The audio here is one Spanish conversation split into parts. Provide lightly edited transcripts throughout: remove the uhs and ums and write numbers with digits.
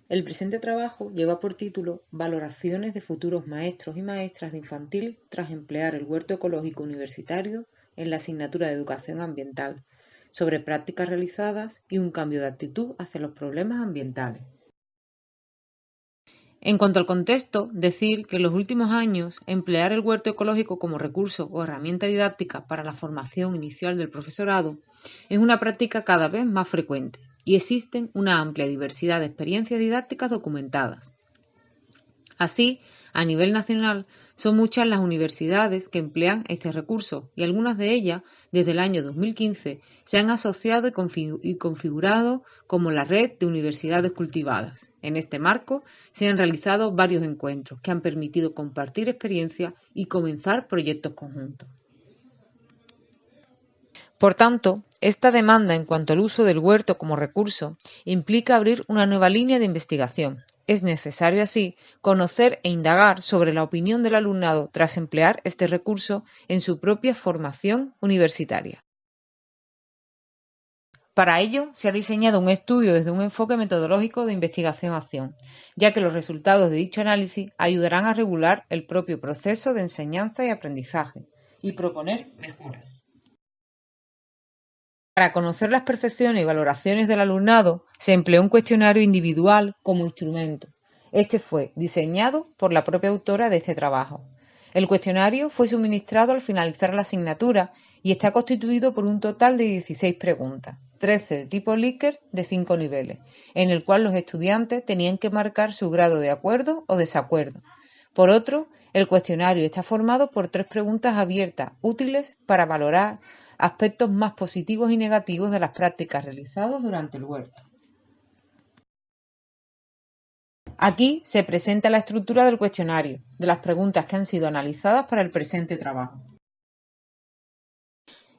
El presente trabajo lleva por título Valoraciones de futuros maestros y maestras de infantil tras emplear el huerto ecológico universitario en la asignatura de Educación Ambiental, sobre prácticas realizadas y un cambio de actitud hacia los problemas ambientales. En cuanto al contexto, decir que en los últimos años emplear el huerto ecológico como recurso o herramienta didáctica para la formación inicial del profesorado es una práctica cada vez más frecuente y existen una amplia diversidad de experiencias didácticas documentadas. Así, a nivel nacional, son muchas las universidades que emplean este recurso y algunas de ellas, desde el año 2015, se han asociado y configurado como la Red de Universidades Cultivadas. En este marco, se han realizado varios encuentros que han permitido compartir experiencias y comenzar proyectos conjuntos. Por tanto, esta demanda en cuanto al uso del huerto como recurso implica abrir una nueva línea de investigación. Es necesario, así, conocer e indagar sobre la opinión del alumnado tras emplear este recurso en su propia formación universitaria. Para ello, se ha diseñado un estudio desde un enfoque metodológico de investigación-acción, ya que los resultados de dicho análisis ayudarán a regular el propio proceso de enseñanza y aprendizaje y proponer mejoras. Para conocer las percepciones y valoraciones del alumnado, se empleó un cuestionario individual como instrumento. Este fue diseñado por la propia autora de este trabajo. El cuestionario fue suministrado al finalizar la asignatura y está constituido por un total de 16 preguntas, 13 de tipo Likert de 5 niveles, en el cual los estudiantes tenían que marcar su grado de acuerdo o desacuerdo. Por otro, el cuestionario está formado por 3 preguntas abiertas, útiles para valorar aspectos más positivos y negativos de las prácticas realizadas durante el huerto. Aquí se presenta la estructura del cuestionario, de las preguntas que han sido analizadas para el presente trabajo.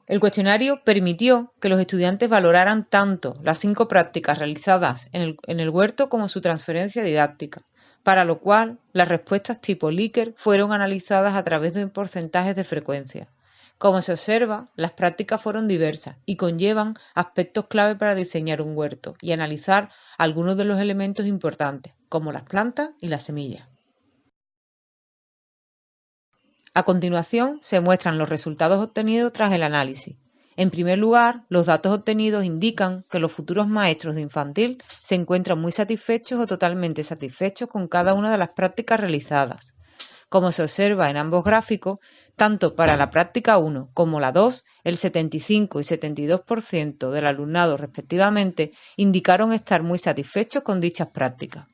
El cuestionario permitió que los estudiantes valoraran tanto las 5 prácticas realizadas en el huerto como su transferencia didáctica, para lo cual las respuestas tipo Likert fueron analizadas a través de porcentajes de frecuencia. Como se observa, las prácticas fueron diversas y conllevan aspectos clave para diseñar un huerto y analizar algunos de los elementos importantes, como las plantas y las semillas. A continuación, se muestran los resultados obtenidos tras el análisis. En primer lugar, los datos obtenidos indican que los futuros maestros de infantil se encuentran muy satisfechos o totalmente satisfechos con cada una de las prácticas realizadas. Como se observa en ambos gráficos, tanto para la práctica 1 como la 2, el 75 y 72% del alumnado respectivamente indicaron estar muy satisfechos con dichas prácticas.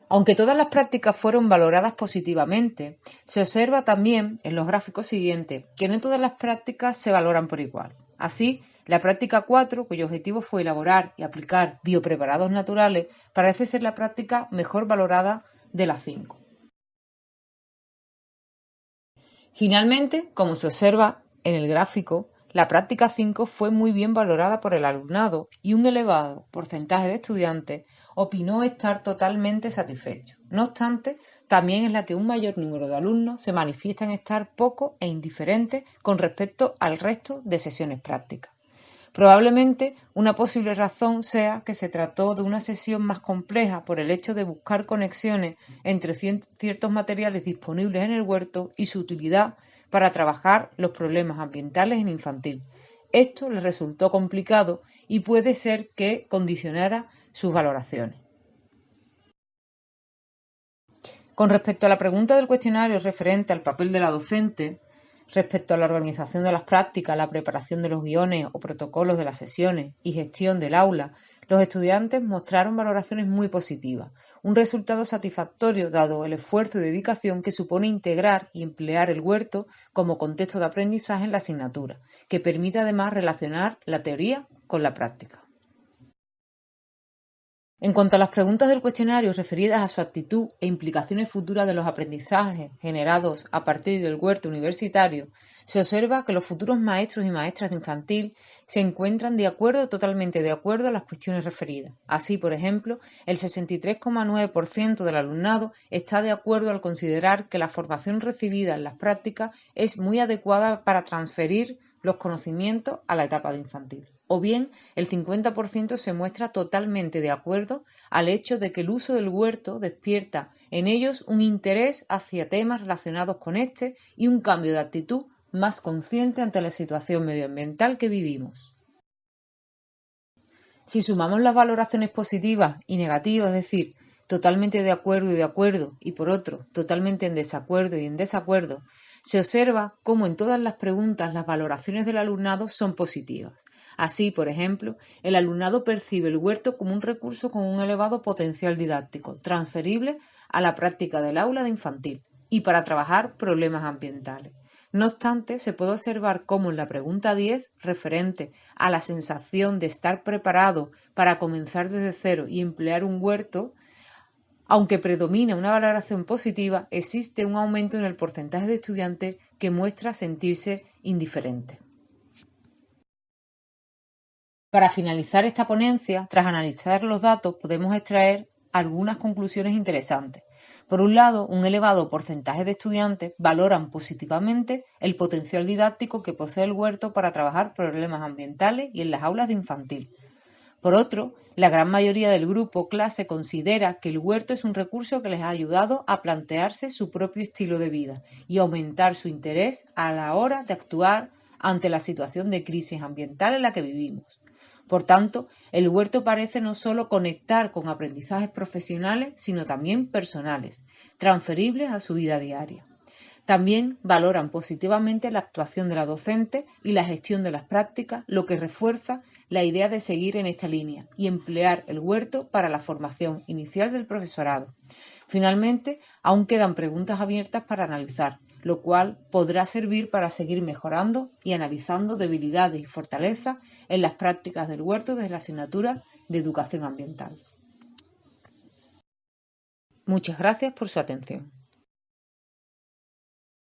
Aunque todas las prácticas fueron valoradas positivamente, se observa también en los gráficos siguientes que no todas las prácticas se valoran por igual. Así, la práctica 4, cuyo objetivo fue elaborar y aplicar biopreparados naturales, parece ser la práctica mejor valorada de las 5. Finalmente, como se observa en el gráfico, la práctica 5 fue muy bien valorada por el alumnado y un elevado porcentaje de estudiantes opinó estar totalmente satisfecho. No obstante, también es la que un mayor número de alumnos se manifiestan estar poco e indiferentes con respecto al resto de sesiones prácticas. Probablemente una posible razón sea que se trató de una sesión más compleja por el hecho de buscar conexiones entre ciertos materiales disponibles en el huerto y su utilidad para trabajar los problemas ambientales en infantil. Esto les resultó complicado y puede ser que condicionara sus valoraciones. Con respecto a la pregunta del cuestionario referente al papel de la docente, respecto a la organización de las prácticas, la preparación de los guiones o protocolos de las sesiones y gestión del aula, los estudiantes mostraron valoraciones muy positivas, un resultado satisfactorio dado el esfuerzo y dedicación que supone integrar y emplear el huerto como contexto de aprendizaje en la asignatura, que permite además relacionar la teoría con la práctica. En cuanto a las preguntas del cuestionario referidas a su actitud e implicaciones futuras de los aprendizajes generados a partir del huerto universitario, se observa que los futuros maestros y maestras de infantil se encuentran totalmente de acuerdo a las cuestiones referidas. Así, por ejemplo, el 63,9% del alumnado está de acuerdo al considerar que la formación recibida en las prácticas es muy adecuada para transferir los conocimientos a la etapa de infantil. O bien, el 50% se muestra totalmente de acuerdo al hecho de que el uso del huerto despierta en ellos un interés hacia temas relacionados con este y un cambio de actitud más consciente ante la situación medioambiental que vivimos. Si sumamos las valoraciones positivas y negativas, es decir, totalmente de acuerdo, y por otro, totalmente en desacuerdo y en desacuerdo, se observa cómo en todas las preguntas las valoraciones del alumnado son positivas. Así, por ejemplo, el alumnado percibe el huerto como un recurso con un elevado potencial didáctico, transferible a la práctica del aula de infantil y para trabajar problemas ambientales. No obstante, se puede observar cómo en la pregunta 10, referente a la sensación de estar preparado para comenzar desde cero y emplear un huerto, aunque predomina una valoración positiva, existe un aumento en el porcentaje de estudiantes que muestra sentirse indiferente. Para finalizar esta ponencia, tras analizar los datos, podemos extraer algunas conclusiones interesantes. Por un lado, un elevado porcentaje de estudiantes valoran positivamente el potencial didáctico que posee el huerto para trabajar problemas ambientales y en las aulas de infantil. Por otro, la gran mayoría del grupo clase considera que el huerto es un recurso que les ha ayudado a plantearse su propio estilo de vida y aumentar su interés a la hora de actuar ante la situación de crisis ambiental en la que vivimos. Por tanto, el huerto parece no solo conectar con aprendizajes profesionales, sino también personales, transferibles a su vida diaria. También valoran positivamente la actuación de la docente y la gestión de las prácticas, lo que refuerza la idea de seguir en esta línea y emplear el huerto para la formación inicial del profesorado. Finalmente, aún quedan preguntas abiertas para analizar, lo cual podrá servir para seguir mejorando y analizando debilidades y fortalezas en las prácticas del huerto desde la asignatura de Educación Ambiental. Muchas gracias por su atención.